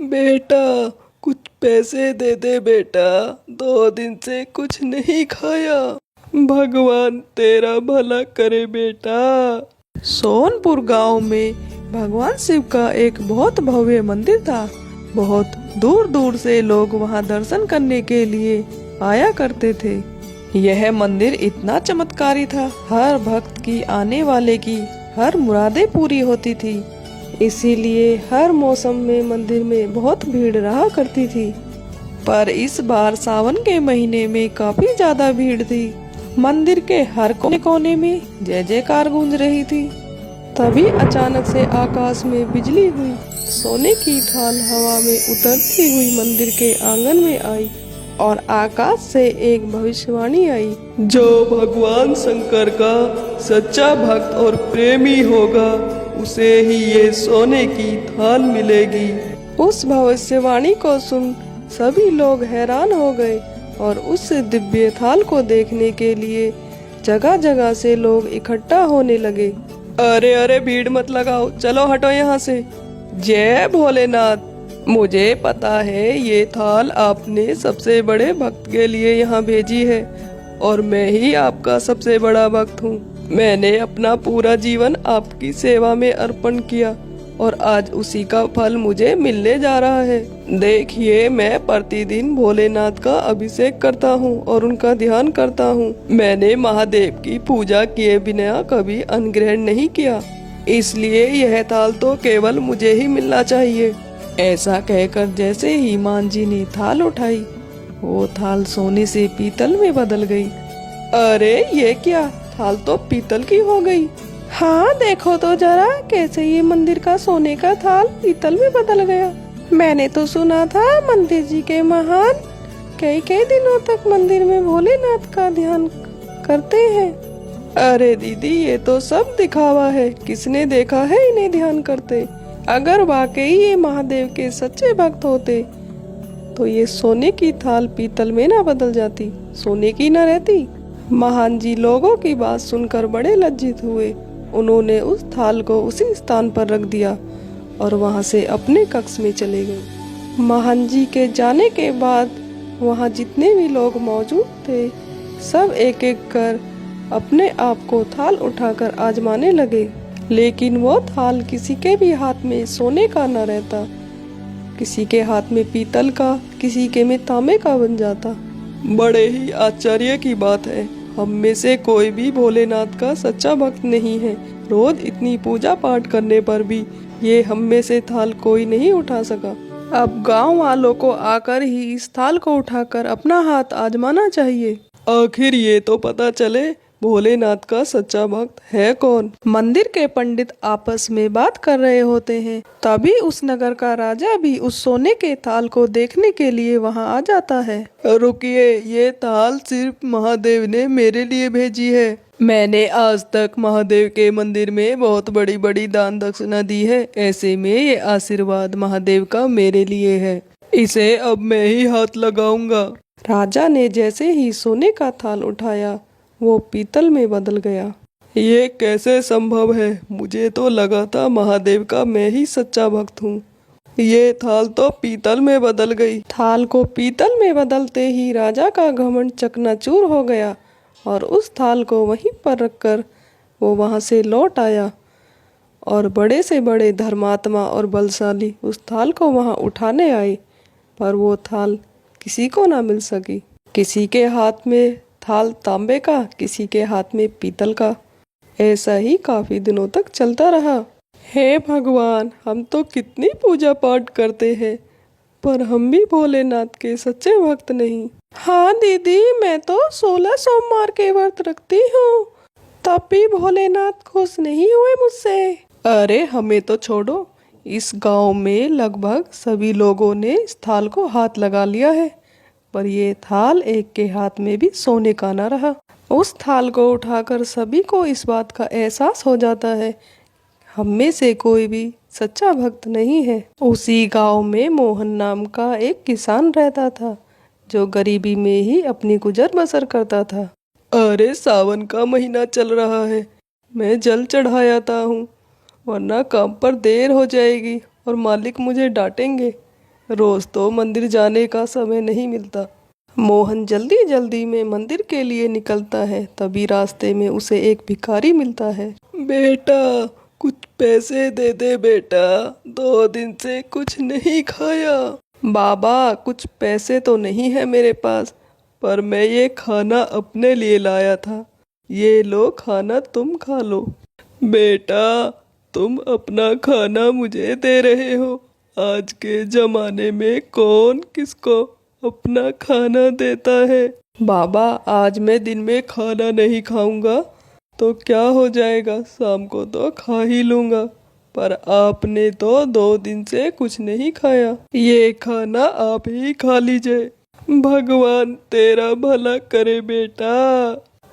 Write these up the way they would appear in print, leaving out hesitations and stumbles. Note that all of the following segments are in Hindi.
बेटा, कुछ पैसे दे दे बेटा। 2 दिन से कुछ नहीं खाया। भगवान तेरा भला करे बेटा। सोनपुर गांव में भगवान शिव का एक बहुत भव्य मंदिर था। बहुत दूर दूर से लोग वहां दर्शन करने के लिए आया करते थे। यह मंदिर इतना चमत्कारी था, हर भक्त की आने वाले की हर मुरादें पूरी होती थी। इसीलिए हर मौसम में मंदिर में बहुत भीड़ रहा करती थी। पर इस बार सावन के महीने में काफी ज्यादा भीड़ थी। मंदिर के हर कोने कोने में जय जयकार गूंज रही थी। तभी अचानक से आकाश में बिजली हुई। सोने की ढाल हवा में उतरती हुई मंदिर के आंगन में आई और आकाश से एक भविष्यवाणी आई। जो भगवान शंकर का सच्चा भक्त और प्रेमी होगा, उसे ही ये सोने की थाल मिलेगी। उस भविष्यवाणी को सुन सभी लोग हैरान हो गए और उस दिव्य थाल को देखने के लिए जगह जगह से लोग इकट्ठा होने लगे। अरे अरे, भीड़ मत लगाओ, चलो हटो यहाँ से। जय भोलेनाथ। मुझे पता है ये थाल आपने सबसे बड़े भक्त के लिए यहाँ भेजी है और मैं ही आपका सबसे बड़ा भक्त हूँ। मैंने अपना पूरा जीवन आपकी सेवा में अर्पण किया और आज उसी का फल मुझे मिलने जा रहा है। देखिए, मैं प्रतिदिन भोलेनाथ का अभिषेक करता हूँ और उनका ध्यान करता हूँ। मैंने महादेव की पूजा किए बिना कभी अन्न ग्रहण नहीं किया, इसलिए यह थाल तो केवल मुझे ही मिलना चाहिए। ऐसा कहकर जैसे ही मान जी ने थाल उठाई, वो थाल सोने से पीतल में बदल गई। अरे ये क्या, थाल तो पीतल की हो गई। हाँ देखो तो जरा, कैसे ये मंदिर का सोने का थाल पीतल में बदल गया। मैंने तो सुना था मंदिर जी के महान कई कई दिनों तक मंदिर में भोलेनाथ का ध्यान करते हैं। अरे दीदी, ये तो सब दिखावा है, किसने देखा है इन्हें ध्यान करते। अगर वाकई ये महादेव के सच्चे भक्त होते तो ये सोने की थाल पीतल में ना बदल जाती, सोने की न रहती। महान जी लोगों की बात सुनकर बड़े लज्जित हुए। उन्होंने उस थाल को उसी स्थान पर रख दिया और वहां से अपने कक्ष में चले गए। महान जी के जाने के बाद वहां जितने भी लोग मौजूद थे, सब एक एक कर अपने आप को थाल उठाकर आजमाने लगे, लेकिन वो थाल किसी के भी हाथ में सोने का न रहता। किसी के हाथ में पीतल का, किसी के में तांबे का बन जाता। बड़े ही आश्चर्य की बात है, हम में से कोई भी भोलेनाथ का सच्चा भक्त नहीं है। रोज इतनी पूजा पाठ करने पर भी ये हम में से थाल कोई नहीं उठा सका। अब गांव वालों को आकर ही इस थाल को उठाकर अपना हाथ आजमाना चाहिए। आखिर ये तो पता चले भोलेनाथ का सच्चा भक्त है कौन। मंदिर के पंडित आपस में बात कर रहे होते हैं, तभी उस नगर का राजा भी उस सोने के थाल को देखने के लिए वहां आ जाता है। रुकिए, ये थाल सिर्फ महादेव ने मेरे लिए भेजी है। मैंने आज तक महादेव के मंदिर में बहुत बड़ी बड़ी दान दक्षिणा दी है, ऐसे में ये आशीर्वाद महादेव का मेरे लिए है। इसे अब मैं ही हाथ लगाऊंगा। राजा ने जैसे ही सोने का थाल उठाया, वो पीतल में बदल गया। ये कैसे संभव है? मुझे तो लगा था महादेव का मैं ही सच्चा भक्त हूँ। ये थाल तो पीतल में बदल गई। थाल को पीतल में बदलते ही राजा का घमंड चकनाचूर हो गया और उस थाल को वहीं पर रखकर वो वहां से लौट आया और बड़े से बड़े धर्मात्मा और बलशाली उस थाल को वहां उठाने आए, पर वो थाल किसी को ना मिल सकी। किसी के हाथ में थाल तांबे का, किसी के हाथ में पीतल का। ऐसा ही काफी दिनों तक चलता रहा। हे भगवान, हम तो कितनी पूजा पाठ करते हैं, पर हम भी भोलेनाथ के सच्चे भक्त नहीं। हाँ दीदी, मैं तो 16 सोमवार के व्रत रखती हूँ, तब भी भोलेनाथ खुश नहीं हुए मुझसे। अरे हमें तो छोड़ो, इस गांव में लगभग सभी लोगों ने इस थाल को हाथ लगा लिया है, पर ये थाल एक के हाथ में भी सोने का न रहा। उस थाल को उठाकर सभी को इस बात का एहसास हो जाता है, हम में से कोई भी सच्चा भक्त नहीं है। उसी गांव में मोहन नाम का एक किसान रहता था, जो गरीबी में ही अपनी गुजर बसर करता था। अरे सावन का महीना चल रहा है, मैं जल चढ़ाता हूँ, वरना काम पर देर हो जाएगी और मालिक मुझे डांटेंगे। रोज तो मंदिर जाने का समय नहीं मिलता। मोहन जल्दी जल्दी में मंदिर के लिए निकलता है। तभी रास्ते में उसे एक भिखारी मिलता है। बेटा, कुछ पैसे दे दे बेटा, 2 दिन से कुछ नहीं खाया। बाबा, कुछ पैसे तो नहीं है मेरे पास, पर मैं ये खाना अपने लिए लाया था। ये लो खाना, तुम खा लो। बेटा, तुम अपना खाना मुझे दे रहे हो। आज के जमाने में कौन किसको अपना खाना देता है। बाबा, आज मैं दिन में खाना नहीं खाऊंगा तो क्या हो जाएगा, शाम को तो खा ही लूंगा। पर आपने तो 2 दिन से कुछ नहीं खाया, ये खाना आप ही खा लीजिए। भगवान तेरा भला करे बेटा।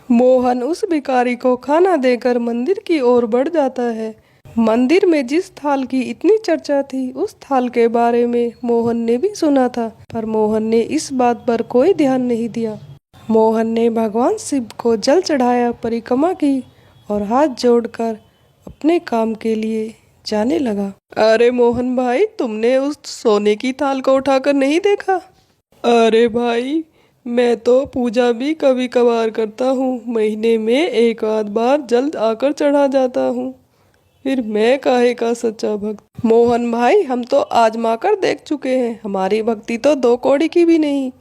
मोहन उस भिखारी को खाना देकर मंदिर की ओर बढ़ जाता है। मंदिर में जिस थाल की इतनी चर्चा थी, उस थाल के बारे में मोहन ने भी सुना था, पर मोहन ने इस बात पर कोई ध्यान नहीं दिया। मोहन ने भगवान शिव को जल चढ़ाया, परिक्रमा की और हाथ जोड़कर अपने काम के लिए जाने लगा। अरे मोहन भाई, तुमने उस सोने की थाल को उठाकर नहीं देखा? अरे भाई, मैं तो पूजा भी कभी कभार करता हूँ। महीने में एक आध बार जल आकर चढ़ा जाता हूँ। फिर मैं काहे का सच्चा भक्त। मोहन भाई, हम तो आजमा कर देख चुके हैं, हमारी भक्ति तो 2 कौड़ी की भी नहीं।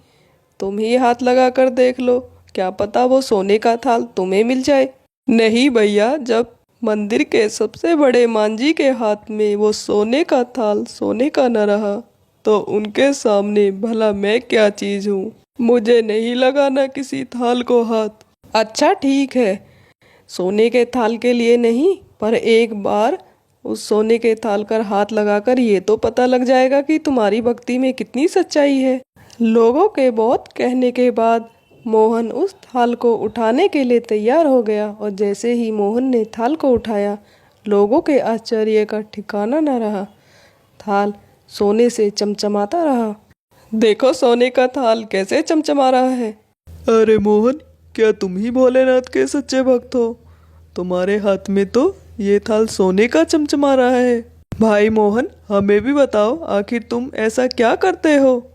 तुम ही हाथ लगा कर देख लो, क्या पता वो सोने का थाल तुम्हें मिल जाए। नहीं भैया, जब मंदिर के सबसे बड़े मांझी के हाथ में वो सोने का थाल सोने का न रहा, तो उनके सामने भला मैं क्या चीज हूँ। मुझे नहीं लगाना किसी थाल को हाथ। अच्छा ठीक है, सोने के थाल के लिए नहीं, पर एक बार उस सोने के थाल पर हाथ लगाकर ये तो पता लग जाएगा कि तुम्हारी भक्ति में कितनी सच्चाई है। लोगों के बहुत कहने के बाद मोहन उस थाल को उठाने के लिए तैयार हो गया, और जैसे ही मोहन ने थाल को उठाया, लोगों के आश्चर्य का ठिकाना न रहा। थाल सोने से चमचमाता रहा। देखो सोने का थाल कैसे चमचमा रहा है। अरे मोहन, क्या तुम ही भोलेनाथ के सच्चे भक्त हो? तुम्हारे हाथ में तो ये थाल सोने का चमचमा रहा है। भाई मोहन, हमें भी बताओ, आखिर तुम ऐसा क्या करते हो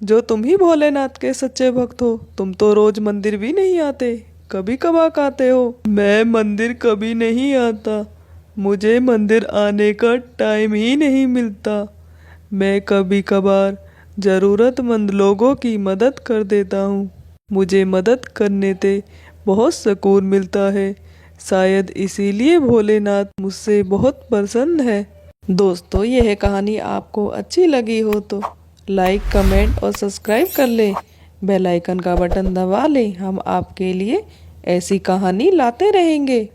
जो तुम ही भोलेनाथ के सच्चे भक्त हो? तुम तो रोज मंदिर भी नहीं आते, कभी कभार आते हो। मैं मंदिर कभी नहीं आता, मुझे मंदिर आने का टाइम ही नहीं मिलता। मैं कभी कभार ज़रूरतमंद लोगों की मदद कर देता हूँ। मुझे मदद करने से बहुत सुकून मिलता है। शायद इसीलिए भोलेनाथ मुझसे बहुत प्रसन्न है। दोस्तों, यह कहानी आपको अच्छी लगी हो तो लाइक, कमेंट और सब्सक्राइब कर लें। बेल आइकन का बटन दबा लें। हम आपके लिए ऐसी कहानी लाते रहेंगे।